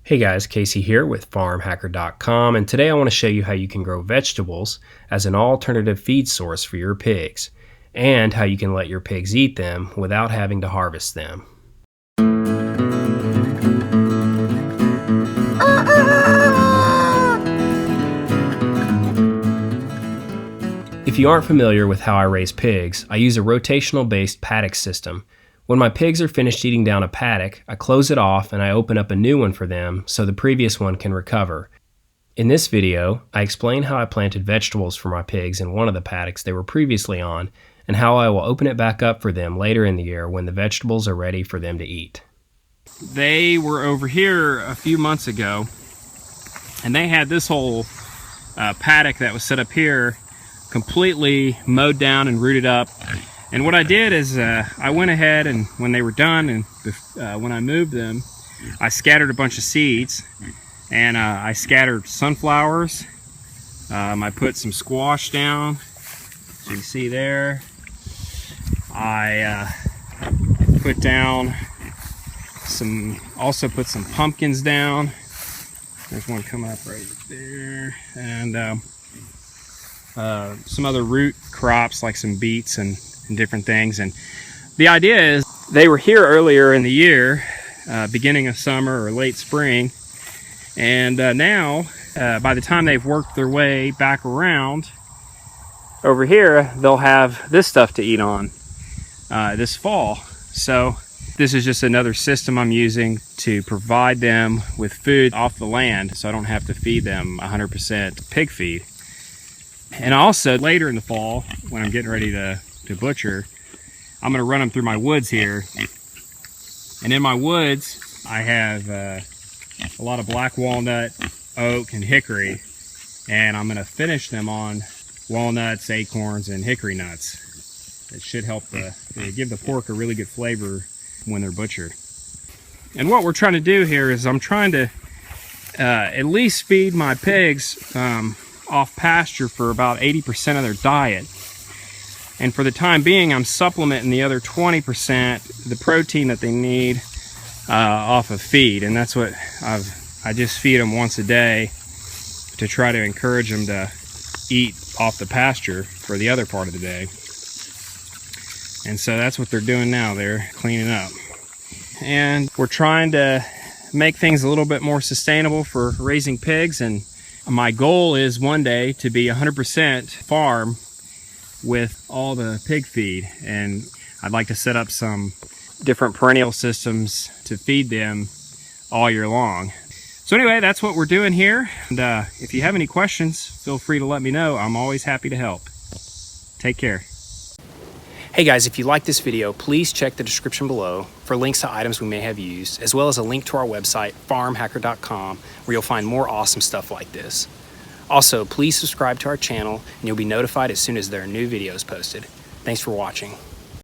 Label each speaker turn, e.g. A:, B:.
A: Hey guys, Casey here with farmhacker.com, and today I want to show you how you can grow vegetables as an alternative feed source for your pigs, and how you can let your pigs eat them without having to harvest them. If you aren't familiar with how I raise pigs, I use a rotational based paddock system. When my pigs are finished eating down a paddock, I close it off and I open up a new one for them so the previous one can recover. In this video, I explain how I planted vegetables for my pigs in one of the paddocks they were previously on, and how I will open it back up for them later in the year when the vegetables are ready for them to eat.
B: They were over here a few months ago, and they had this whole paddock that was set up here completely mowed down and rooted up. And what I did is I went ahead, and when they were done and when I moved them, I scattered a bunch of seeds, and I scattered sunflowers. I put some squash down, so you can see there. I put down also put some pumpkins down. There's one coming up right there, and some other root crops like some beets and different things. And the idea is they were here earlier in the year, beginning of summer or late spring, and now by the time they've worked their way back around over here, they'll have this stuff to eat on this fall. So this is just another system I'm using to provide them with food off the land, so I don't have to feed them 100% pig feed. And also later in the fall, when I'm getting ready to butcher, I'm going to run them through my woods here. And in my woods, I have a lot of black walnut, oak, and hickory. And I'm going to finish them on walnuts, acorns, and hickory nuts. It should help give the pork a really good flavor when they're butchered. And what we're trying to do here is I'm trying to at least feed my pigs off pasture for about 80% of their diet. And for the time being, I'm supplementing the other 20%, the protein that they need, off of feed. And that's what I just feed them once a day to try to encourage them to eat off the pasture for the other part of the day. And so that's what they're doing now. They're cleaning up. And we're trying to make things a little bit more sustainable for raising pigs. And my goal is one day to be 100% farm with all the pig feed, and I'd like to set up some different perennial systems to feed them all year long. So anyway, that's what we're doing here, and if you have any questions, feel free to let me know. I'm always happy to help. Take care.
A: Hey guys, if you like this video, please check the description below for links to items we may have used, as well as a link to our website, farmhacker.com, where you'll find more awesome stuff like this. Also, please subscribe to our channel and you'll be notified as soon as there are new videos posted. Thanks for watching.